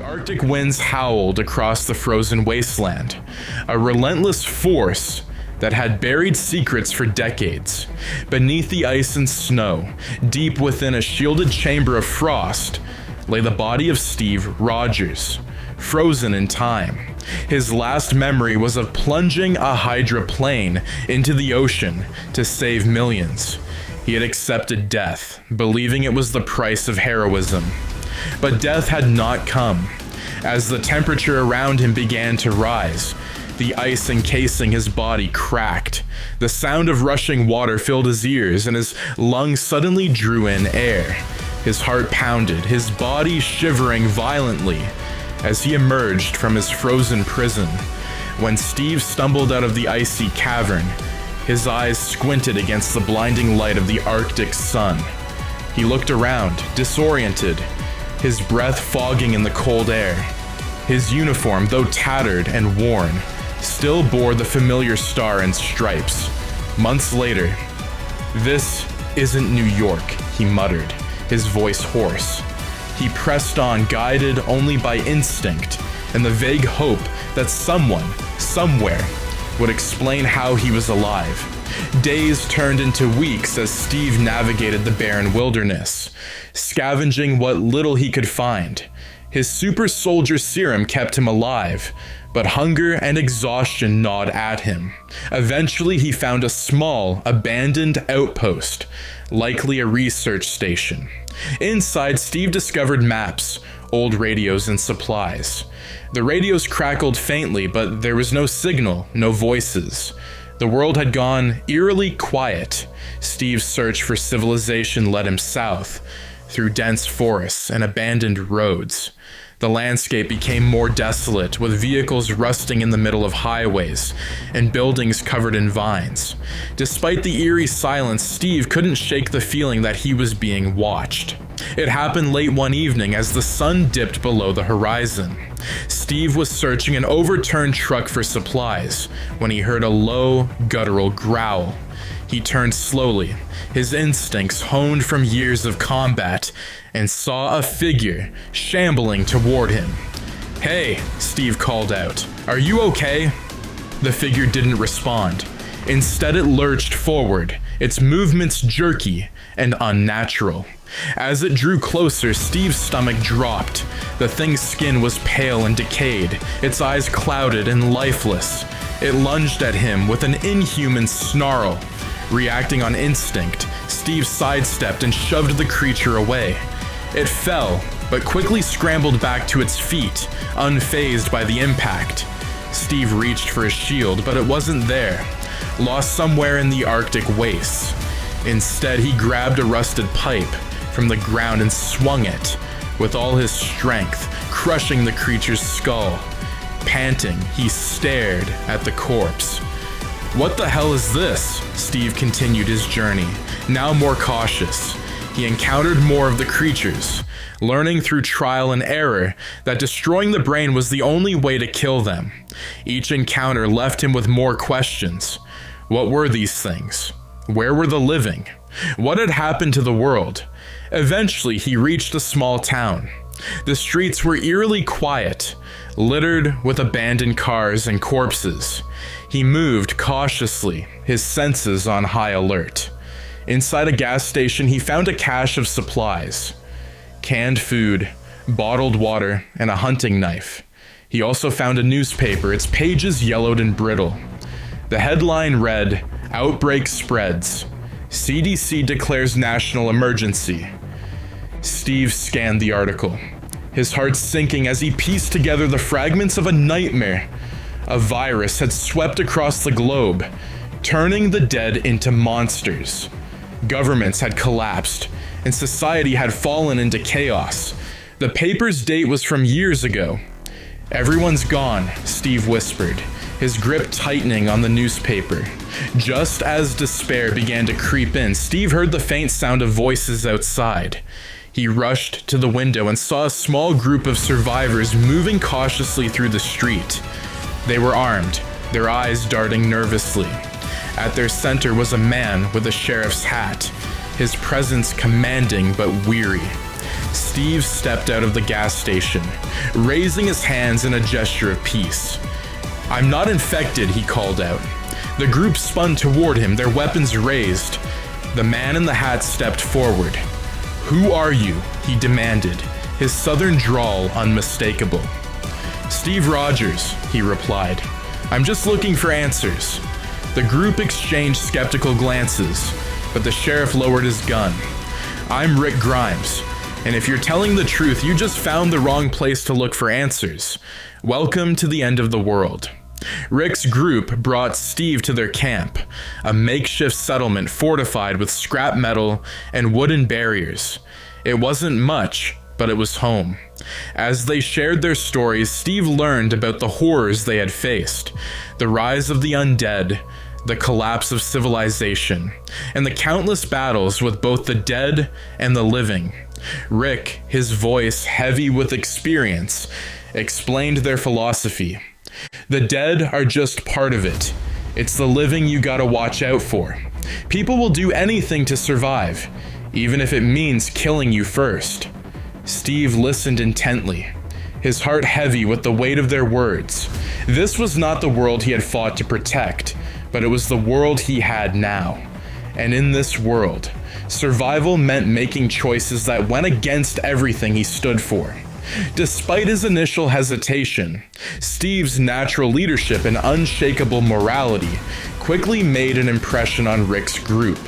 Arctic winds howled across the frozen wasteland, a relentless force that had buried secrets for decades. Beneath the ice and snow, deep within a shielded chamber of frost, lay the body of Steve Rogers, frozen in time. His last memory was of plunging a hydroplane into the ocean to save millions. He had accepted death, believing it was the price of heroism. But death had not come. As the temperature around him began to rise, the ice encasing his body cracked. The sound of rushing water filled his ears, and his lungs suddenly drew in air. His heart pounded, his body shivering violently as he emerged from his frozen prison. When Steve stumbled out of the icy cavern, his eyes squinted against the blinding light of the Arctic sun. He looked around, disoriented, his breath fogging in the cold air. His uniform, though tattered and worn, still bore the familiar star and stripes. Months later, "This isn't New York," he muttered, his voice hoarse. He pressed on, guided only by instinct and the vague hope that someone, somewhere, would explain how he was alive. Days turned into weeks as Steve navigated the barren wilderness, scavenging what little he could find. His super soldier serum kept him alive, but hunger and exhaustion gnawed at him. Eventually, he found a small, abandoned outpost, likely a research station. Inside, Steve discovered maps, old radios, and supplies. The radios crackled faintly, but there was no signal, no voices. The world had gone eerily quiet. Steve's search for civilization led him south, through dense forests and abandoned roads. The landscape became more desolate, with vehicles rusting in the middle of highways and buildings covered in vines. Despite the eerie silence, Steve couldn't shake the feeling that he was being watched. It happened late one evening as the sun dipped below the horizon. Steve was searching an overturned truck for supplies when he heard a low, guttural growl. He turned slowly, his instincts honed from years of combat, and saw a figure shambling toward him. "Hey," Steve called out, "are you okay?" The figure didn't respond. Instead, it lurched forward, its movements jerky and unnatural. As it drew closer, Steve's stomach dropped. The thing's skin was pale and decayed, its eyes clouded and lifeless. It lunged at him with an inhuman snarl. Reacting on instinct, Steve sidestepped and shoved the creature away. It fell, but quickly scrambled back to its feet, unfazed by the impact. Steve reached for his shield, but it wasn't there, lost somewhere in the Arctic wastes. Instead, he grabbed a rusted pipe from the ground and swung it with all his strength, crushing the creature's skull. Panting, he stared at the corpse. "What the hell is this?" Steve continued his journey, now more cautious. He encountered more of the creatures, learning through trial and error that destroying the brain was the only way to kill them. Each encounter left him with more questions. What were these things? Where were the living? What had happened to the world? Eventually, he reached a small town. The streets were eerily quiet, littered with abandoned cars and corpses. He moved cautiously, his senses on high alert. Inside a gas station, he found a cache of supplies: canned food, bottled water, and a hunting knife. He also found a newspaper, its pages yellowed and brittle. The headline read, "Outbreak spreads. CDC declares national emergency." Steve scanned the article, his heart sinking as he pieced together the fragments of a nightmare. A virus had swept across the globe, turning the dead into monsters. Governments had collapsed, and society had fallen into chaos. The paper's date was from years ago. "Everyone's gone," Steve whispered, his grip tightening on the newspaper. Just as despair began to creep in, Steve heard the faint sound of voices outside. He rushed to the window and saw a small group of survivors moving cautiously through the street. They were armed, their eyes darting nervously. At their center was a man with a sheriff's hat, his presence commanding but weary. Steve stepped out of the gas station, raising his hands in a gesture of peace. "I'm not infected," he called out. The group spun toward him, their weapons raised. The man in the hat stepped forward. "Who are you?" he demanded, his southern drawl unmistakable. "Steve Rogers," he replied. "I'm just looking for answers." The group exchanged skeptical glances, but the sheriff lowered his gun. "I'm Rick Grimes, and if you're telling the truth, you just found the wrong place to look for answers. Welcome to the end of the world." Rick's group brought Steve to their camp, a makeshift settlement fortified with scrap metal and wooden barriers. It wasn't much, but it was home. As they shared their stories, Steve learned about the horrors they had faced, the rise of the undead, the collapse of civilization, and the countless battles with both the dead and the living. Rick, his voice heavy with experience, explained their philosophy. "The dead are just part of it. It's the living you gotta watch out for. People will do anything to survive, even if it means killing you first." Steve listened intently, his heart heavy with the weight of their words. This was not the world he had fought to protect, but it was the world he had now. And in this world, survival meant making choices that went against everything he stood for. Despite his initial hesitation, Steve's natural leadership and unshakable morality quickly made an impression on Rick's group.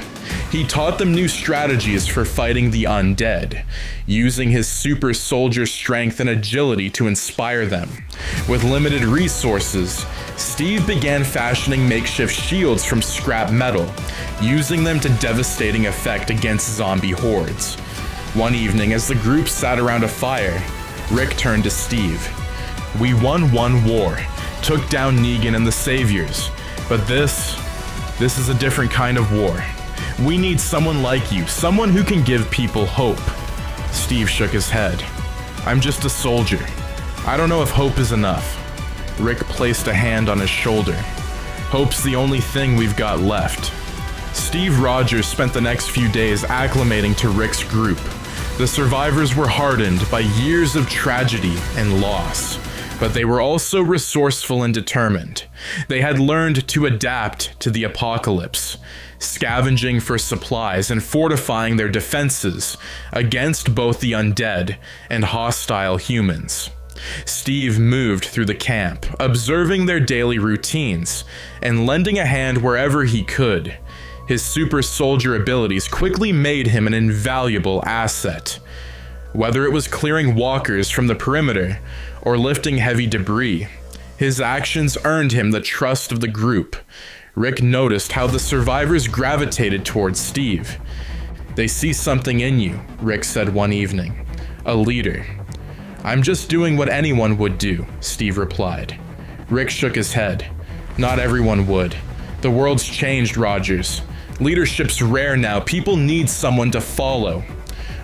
He taught them new strategies for fighting the undead, using his super soldier strength and agility to inspire them. With limited resources, Steve began fashioning makeshift shields from scrap metal, using them to devastating effect against zombie hordes. One evening, as the group sat around a fire, Rick turned to Steve. "We won one war, took down Negan and the Saviors, but this is a different kind of war. We need someone like you, someone who can give people hope." Steve shook his head. "I'm just a soldier. I don't know if hope is enough." Rick placed a hand on his shoulder. "Hope's the only thing we've got left." Steve Rogers spent the next few days acclimating to Rick's group. The survivors were hardened by years of tragedy and loss, but they were also resourceful and determined. They had learned to adapt to the apocalypse, scavenging for supplies and fortifying their defenses against both the undead and hostile humans. Steve moved through the camp, observing their daily routines and lending a hand wherever he could. His super soldier abilities quickly made him an invaluable asset. Whether it was clearing walkers from the perimeter or lifting heavy debris, his actions earned him the trust of the group. Rick noticed how the survivors gravitated towards Steve. "They see something in you," Rick said one evening. "A leader." "I'm just doing what anyone would do," Steve replied. Rick shook his head. "Not everyone would. The world's changed, Rogers. Leadership's rare now. People need someone to follow."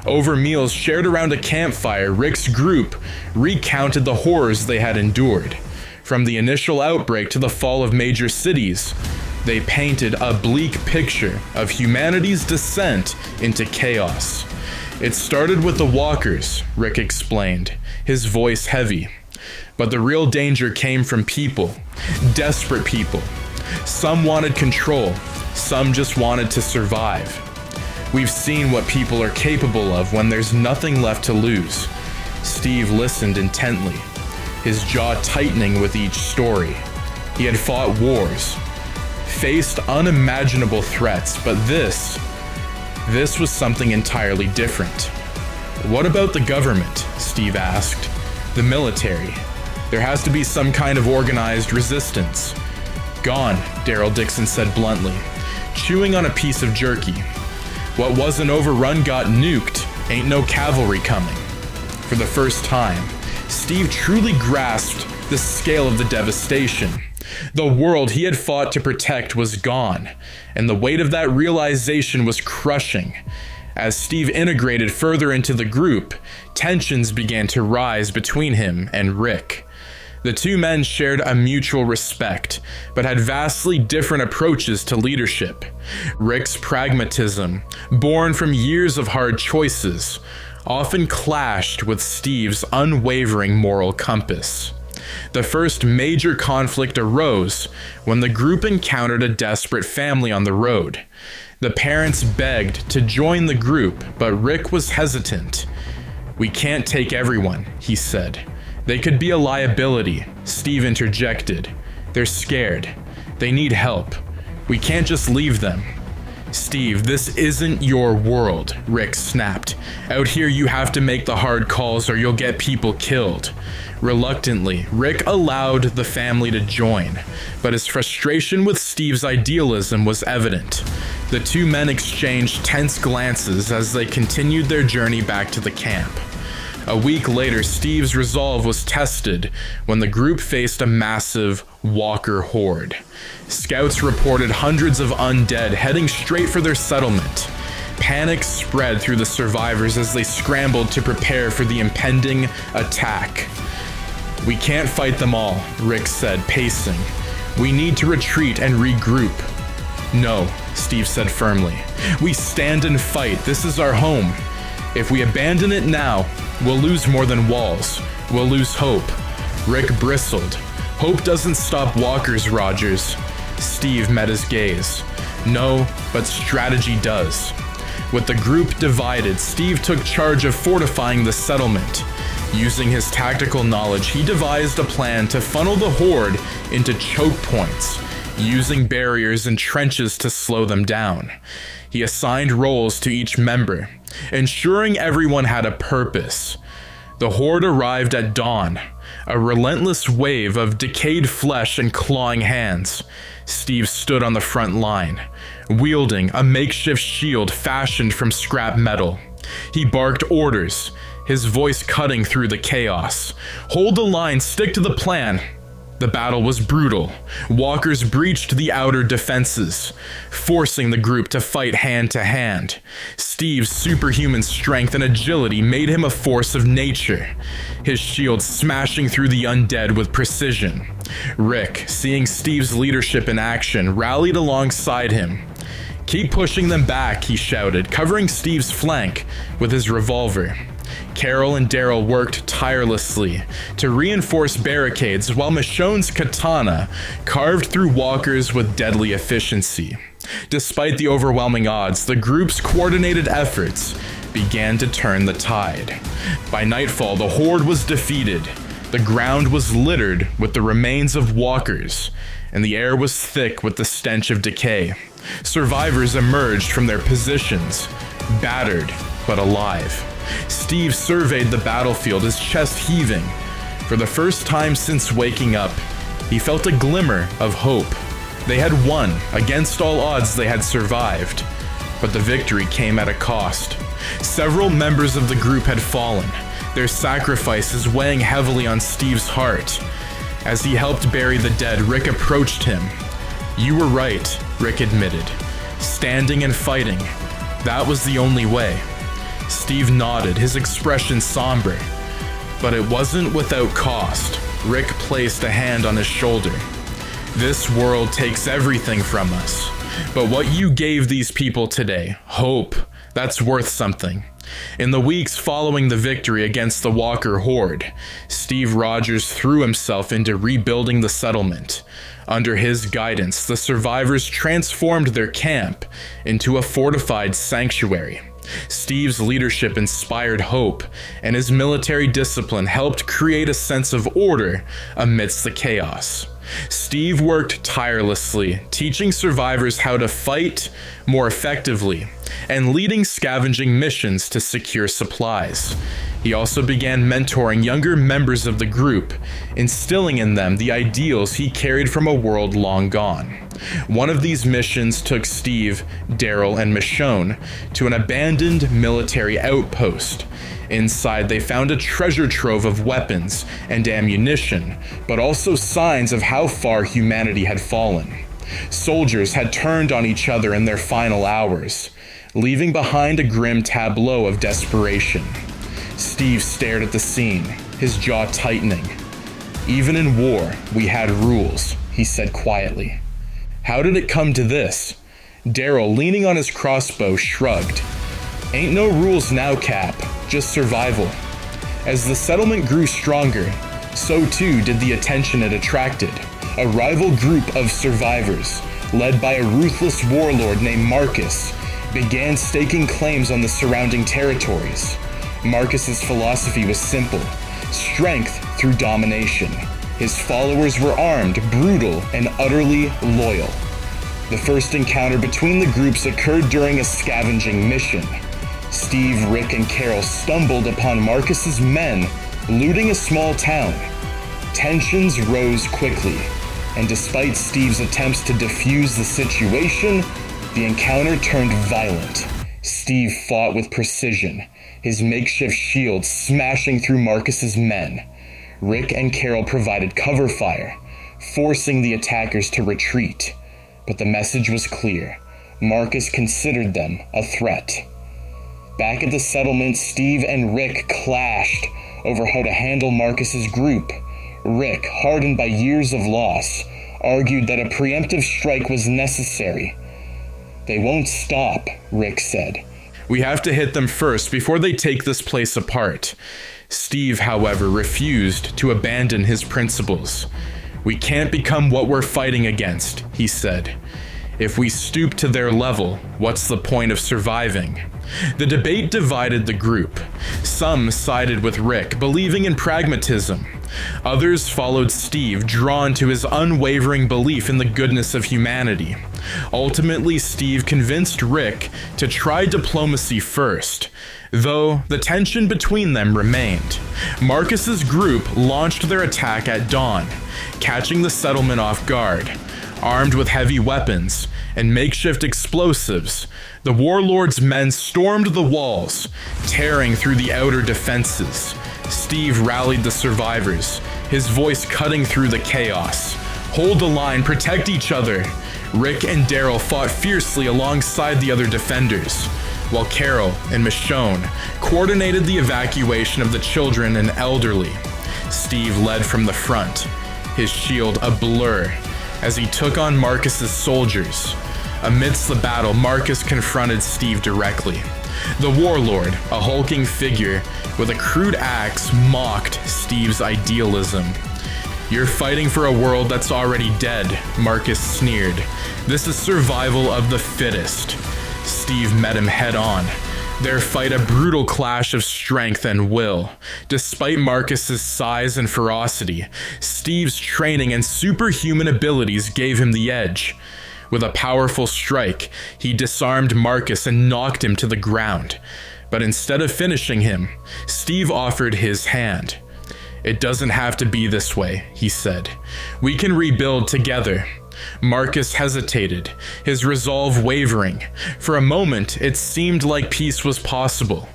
Over meals shared around a campfire, Rick's group recounted the horrors they had endured. From the initial outbreak to the fall of major cities, they painted a bleak picture of humanity's descent into chaos. "It started with the walkers," Rick explained, his voice heavy. "But the real danger came from people, desperate people. Some wanted control, some just wanted to survive. We've seen what people are capable of when there's nothing left to lose." Steve listened intently, his jaw tightening with each story. He had fought wars, faced unimaginable threats, but this was something entirely different. "What about the government?" Steve asked. "The military. There has to be some kind of organized resistance." "Gone," Daryl Dixon said bluntly, chewing on a piece of jerky. "What wasn't overrun got nuked. Ain't no cavalry coming." For the first time, Steve truly grasped the scale of the devastation. The world he had fought to protect was gone, and the weight of that realization was crushing. As Steve integrated further into the group, tensions began to rise between him and Rick. The two men shared a mutual respect, but had vastly different approaches to leadership. Rick's pragmatism, born from years of hard choices, often clashed with Steve's unwavering moral compass. The first major conflict arose when the group encountered a desperate family on the road. The parents begged to join the group, but Rick was hesitant. "We can't take everyone," he said. "They could be a liability," Steve interjected. "They're scared. They need help. We can't just leave them." "Steve, this isn't your world," Rick snapped. "Out here you have to make the hard calls or you'll get people killed." Reluctantly, Rick allowed the family to join, but his frustration with Steve's idealism was evident. The two men exchanged tense glances as they continued their journey back to the camp. A week later, Steve's resolve was tested when the group faced a massive walker horde. Scouts reported hundreds of undead heading straight for their settlement. Panic spread through the survivors as they scrambled to prepare for the impending attack. "We can't fight them all," Rick said, pacing. "We need to retreat and regroup." "No," Steve said firmly. "We stand and fight. This is our home. If we abandon it now, we'll lose more than walls. We'll lose hope." Rick bristled. "Hope doesn't stop walkers, Rogers." Steve met his gaze. "No, but strategy does." With the group divided, Steve took charge of fortifying the settlement. Using his tactical knowledge, he devised a plan to funnel the horde into choke points, using barriers and trenches to slow them down. He assigned roles to each member, ensuring everyone had a purpose. The horde arrived at dawn, a relentless wave of decayed flesh and clawing hands. Steve stood on the front line, wielding a makeshift shield fashioned from scrap metal. He barked orders, his voice cutting through the chaos. "Hold the line, stick to the plan." The battle was brutal. Walkers breached the outer defenses, forcing the group to fight hand to hand. Steve's superhuman strength and agility made him a force of nature, his shield smashing through the undead with precision. Rick, seeing Steve's leadership in action, rallied alongside him. "Keep pushing them back," he shouted, covering Steve's flank with his revolver. Carol and Daryl worked tirelessly to reinforce barricades while Michonne's katana carved through walkers with deadly efficiency. Despite the overwhelming odds, the group's coordinated efforts began to turn the tide. By nightfall, the horde was defeated. The ground was littered with the remains of walkers, and the air was thick with the stench of decay. Survivors emerged from their positions, battered but alive. Steve surveyed the battlefield, his chest heaving. For the first time since waking up, he felt a glimmer of hope. They had won. Against all odds, they had survived. But the victory came at a cost. Several members of the group had fallen, their sacrifices weighing heavily on Steve's heart. As he helped bury the dead, Rick approached him. "You were right," Rick admitted. "Standing and fighting. That was the only way." Steve nodded, his expression somber. "But it wasn't without cost." Rick placed a hand on his shoulder. "This world takes everything from us. But what you gave these people today, hope, that's worth something." In the weeks following the victory against the Walker Horde, Steve Rogers threw himself into rebuilding the settlement. Under his guidance, the survivors transformed their camp into a fortified sanctuary. Steve's leadership inspired hope, and his military discipline helped create a sense of order amidst the chaos. Steve worked tirelessly, teaching survivors how to fight more effectively and leading scavenging missions to secure supplies. He also began mentoring younger members of the group, instilling in them the ideals he carried from a world long gone. One of these missions took Steve, Daryl, and Michonne to an abandoned military outpost. Inside, they found a treasure trove of weapons and ammunition, but also signs of how far humanity had fallen. Soldiers had turned on each other in their final hours, leaving behind a grim tableau of desperation. Steve stared at the scene, his jaw tightening. "Even in war, we had rules," he said quietly. "How did it come to this?" Daryl, leaning on his crossbow, shrugged. "Ain't no rules now, Cap. just survival. As the settlement grew stronger, so too did the attention it attracted. A rival group of survivors, led by a ruthless warlord named Marcus, began staking claims on the surrounding territories. Marcus's philosophy was simple: strength through domination. His followers were armed, brutal, and utterly loyal. The first encounter between the groups occurred during a scavenging mission. Steve, Rick, and Carol stumbled upon Marcus's men looting a small town. Tensions rose quickly, and despite Steve's attempts to defuse the situation, the encounter turned violent. Steve fought with precision, his makeshift shield smashing through Marcus's men. Rick and Carol provided cover fire, forcing the attackers to retreat. But the message was clear: Marcus considered them a threat. Back at the settlement, Steve and Rick clashed over how to handle Marcus's group. Rick, hardened by years of loss, argued that a preemptive strike was necessary. "They won't stop," Rick said. "We have to hit them first before they take this place apart." Steve, however, refused to abandon his principles. "We can't become what we're fighting against," he said. "If we stoop to their level, what's the point of surviving?" The debate divided the group. Some sided with Rick, believing in pragmatism. Others followed Steve, drawn to his unwavering belief in the goodness of humanity. Ultimately, Steve convinced Rick to try diplomacy first, though the tension between them remained. Marcus's group launched their attack at dawn, catching the settlement off guard. Armed with heavy weapons and makeshift explosives, the warlord's men stormed the walls, tearing through the outer defenses. Steve rallied the survivors, his voice cutting through the chaos. "Hold the line, protect each other." Rick and Daryl fought fiercely alongside the other defenders, while Carol and Michonne coordinated the evacuation of the children and elderly. Steve led from the front, his shield a blur, as he took on Marcus's soldiers. Amidst the battle, Marcus confronted Steve directly. The warlord, a hulking figure with a crude axe, mocked Steve's idealism. "You're fighting for a world that's already dead," Marcus sneered. "This is survival of the fittest." Steve met him head on, their fight a brutal clash of strength and will. Despite Marcus's size and ferocity, Steve's training and superhuman abilities gave him the edge. With a powerful strike, he disarmed Marcus and knocked him to the ground. But instead of finishing him, Steve offered his hand. "It doesn't have to be this way," he said. "We can rebuild together." Marcus hesitated, his resolve wavering. For a moment, it seemed like peace was possible.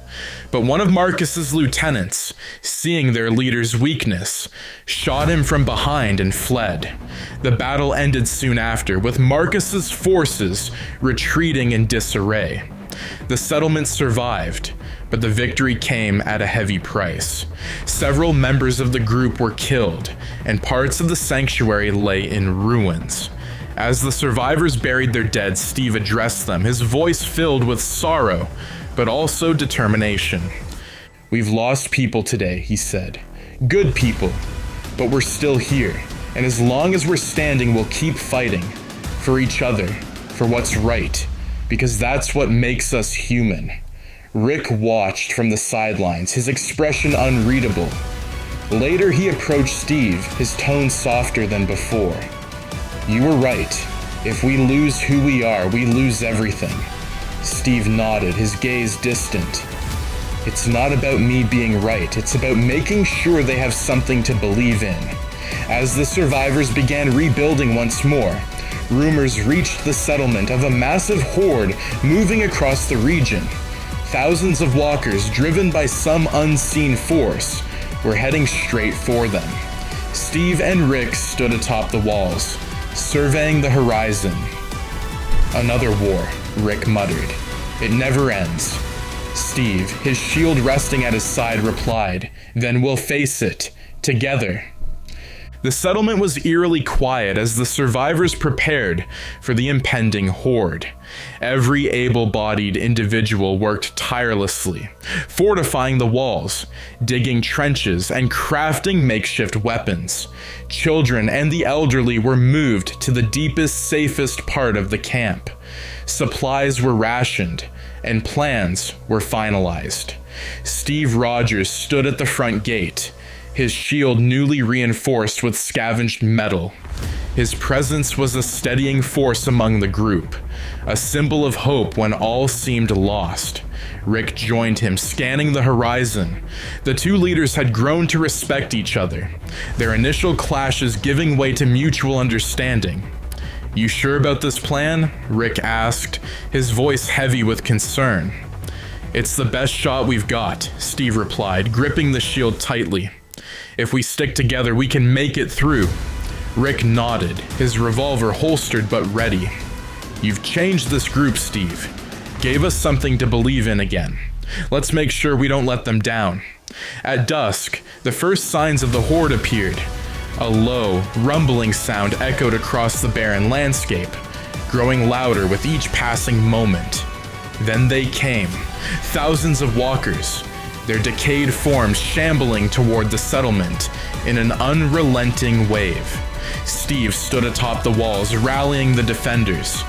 But one of Marcus's lieutenants, seeing their leader's weakness, shot him from behind and fled. The battle ended soon after, with Marcus's forces retreating in disarray. The settlement survived, but the victory came at a heavy price. Several members of the group were killed, and parts of the sanctuary lay in ruins. As the survivors buried their dead, Steve addressed them, his voice filled with sorrow, but also determination. "We've lost people today," he said. "Good people, but we're still here, and as long as we're standing, we'll keep fighting. For each other, for what's right, because that's what makes us human." Rick watched from the sidelines, his expression unreadable. Later, he approached Steve, his tone softer than before. "You were right. If we lose who we are, we lose everything." Steve nodded, his gaze distant. "It's not about me being right. It's about making sure they have something to believe in." As the survivors began rebuilding once more, rumors reached the settlement of a massive horde moving across the region. Thousands of walkers, driven by some unseen force, were heading straight for them. Steve and Rick stood atop the walls, surveying the horizon. "Another war," Rick muttered. "It never ends." Steve, his shield resting at his side, replied, "Then we'll face it, together." The settlement was eerily quiet as the survivors prepared for the impending horde. Every able-bodied individual worked tirelessly, fortifying the walls, digging trenches, and crafting makeshift weapons. Children and the elderly were moved to the deepest, safest part of the camp. Supplies were rationed, and plans were finalized. Steve Rogers stood at the front gate, his shield newly reinforced with scavenged metal. His presence was a steadying force among the group, a symbol of hope when all seemed lost. Rick joined him, scanning the horizon. The two leaders had grown to respect each other, their initial clashes giving way to mutual understanding. "You sure about this plan?" Rick asked, his voice heavy with concern. "It's the best shot we've got," Steve replied, gripping the shield tightly. "If we stick together, we can make it through." Rick nodded, his revolver holstered but ready. "You've changed this group, Steve. Gave us something to believe in again. Let's make sure we don't let them down." At dusk, the first signs of the horde appeared. A low, rumbling sound echoed across the barren landscape, growing louder with each passing moment. Then they came, thousands of walkers, their decayed forms shambling toward the settlement in an unrelenting wave. Steve stood atop the walls, rallying the defenders.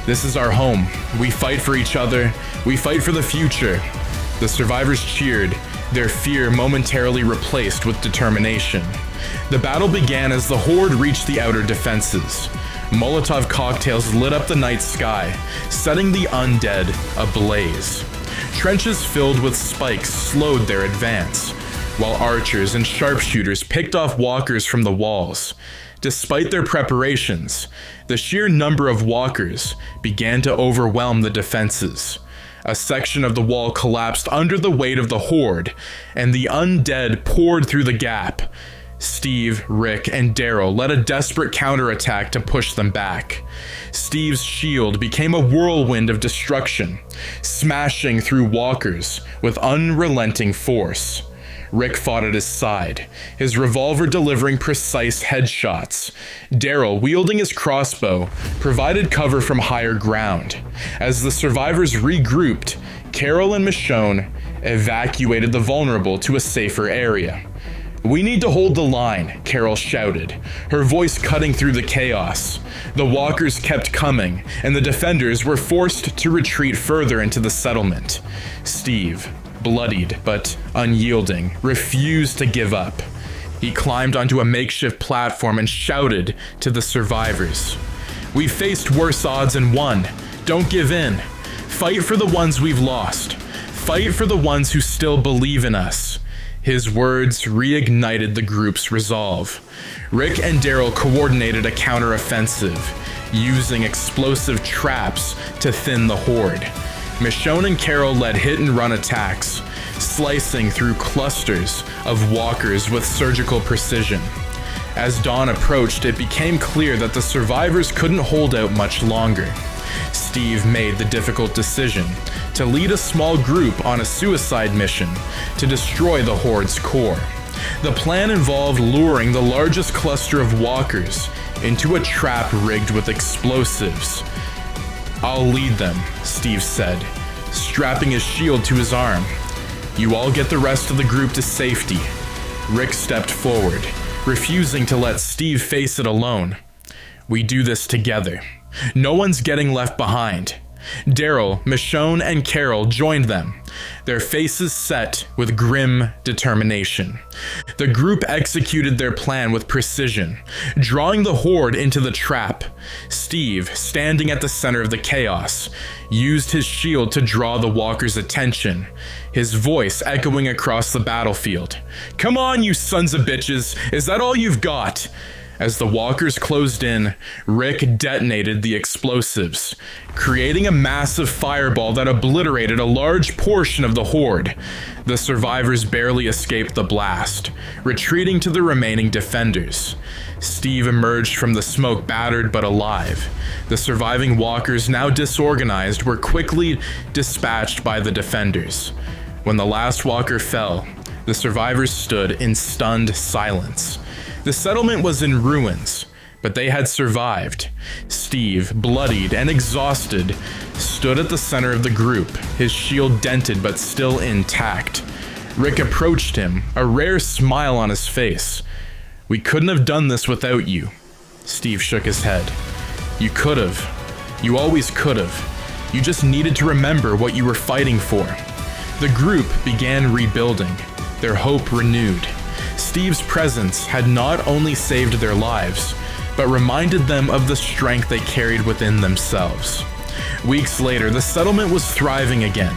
"This is our home. We fight for each other. We fight for the future." The survivors cheered, their fear momentarily replaced with determination. The battle began as the horde reached the outer defenses. Molotov cocktails lit up the night sky, setting the undead ablaze. Trenches filled with spikes slowed their advance, while archers and sharpshooters picked off walkers from the walls. Despite their preparations, the sheer number of walkers began to overwhelm the defenses. A section of the wall collapsed under the weight of the horde, and the undead poured through the gap. Steve, Rick, and Daryl led a desperate counterattack to push them back. Steve's shield became a whirlwind of destruction, smashing through walkers with unrelenting force. Rick fought at his side, his revolver delivering precise headshots. Daryl, wielding his crossbow, provided cover from higher ground. As the survivors regrouped, Carol and Michonne evacuated the vulnerable to a safer area. "We need to hold the line," Carol shouted, her voice cutting through the chaos. The walkers kept coming, and the defenders were forced to retreat further into the settlement. Steve, bloodied but unyielding, refused to give up. He climbed onto a makeshift platform and shouted to the survivors, "We faced worse odds and won. Don't give in. Fight for the ones we've lost. Fight for the ones who still believe in us." His words reignited the group's resolve. Rick and Daryl coordinated a counteroffensive, using explosive traps to thin the horde. Michonne and Carol led hit-and-run attacks, slicing through clusters of walkers with surgical precision. As dawn approached, it became clear that the survivors couldn't hold out much longer. Steve made the difficult decision to lead a small group on a suicide mission to destroy the horde's core. The plan involved luring the largest cluster of walkers into a trap rigged with explosives. "I'll lead them," Steve said, strapping his shield to his arm. "You all get the rest of the group to safety." Rick stepped forward, refusing to let Steve face it alone. "We do this together. No one's getting left behind." Daryl, Michonne, and Carol joined them, their faces set with grim determination. The group executed their plan with precision, drawing the horde into the trap. Steve, standing at the center of the chaos, used his shield to draw the walkers' attention, his voice echoing across the battlefield. "Come on, you sons of bitches! Is that all you've got?" As the walkers closed in, Rick detonated the explosives, creating a massive fireball that obliterated a large portion of the horde. The survivors barely escaped the blast, retreating to the remaining defenders. Steve emerged from the smoke battered but alive. The surviving walkers, now disorganized, were quickly dispatched by the defenders. When the last walker fell, the survivors stood in stunned silence. The settlement was in ruins, but they had survived. Steve, bloodied and exhausted, stood at the center of the group, his shield dented but still intact. Rick approached him, a rare smile on his face. "We couldn't have done this without you." Steve shook his head. "You could have. You always could have. You just needed to remember what you were fighting for." The group began rebuilding, their hope renewed. Steve's presence had not only saved their lives, but reminded them of the strength they carried within themselves. Weeks later, the settlement was thriving again.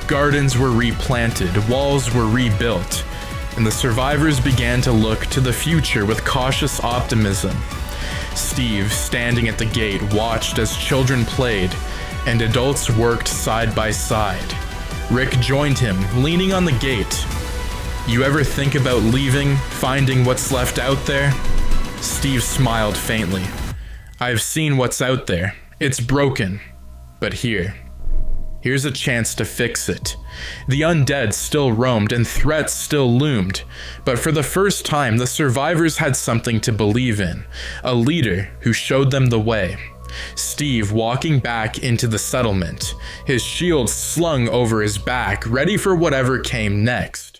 Gardens were replanted, walls were rebuilt, and the survivors began to look to the future with cautious optimism. Steve, standing at the gate, watched as children played and adults worked side by side. Rick joined him, leaning on the gate. "You ever think about leaving, finding what's left out there?" Steve smiled faintly. "I've seen what's out there. It's broken. But here's a chance to fix it." The undead still roamed and threats still loomed, but for the first time the survivors had something to believe in, a leader who showed them the way. Steve walking back into the settlement, his shield slung over his back, ready for whatever came next.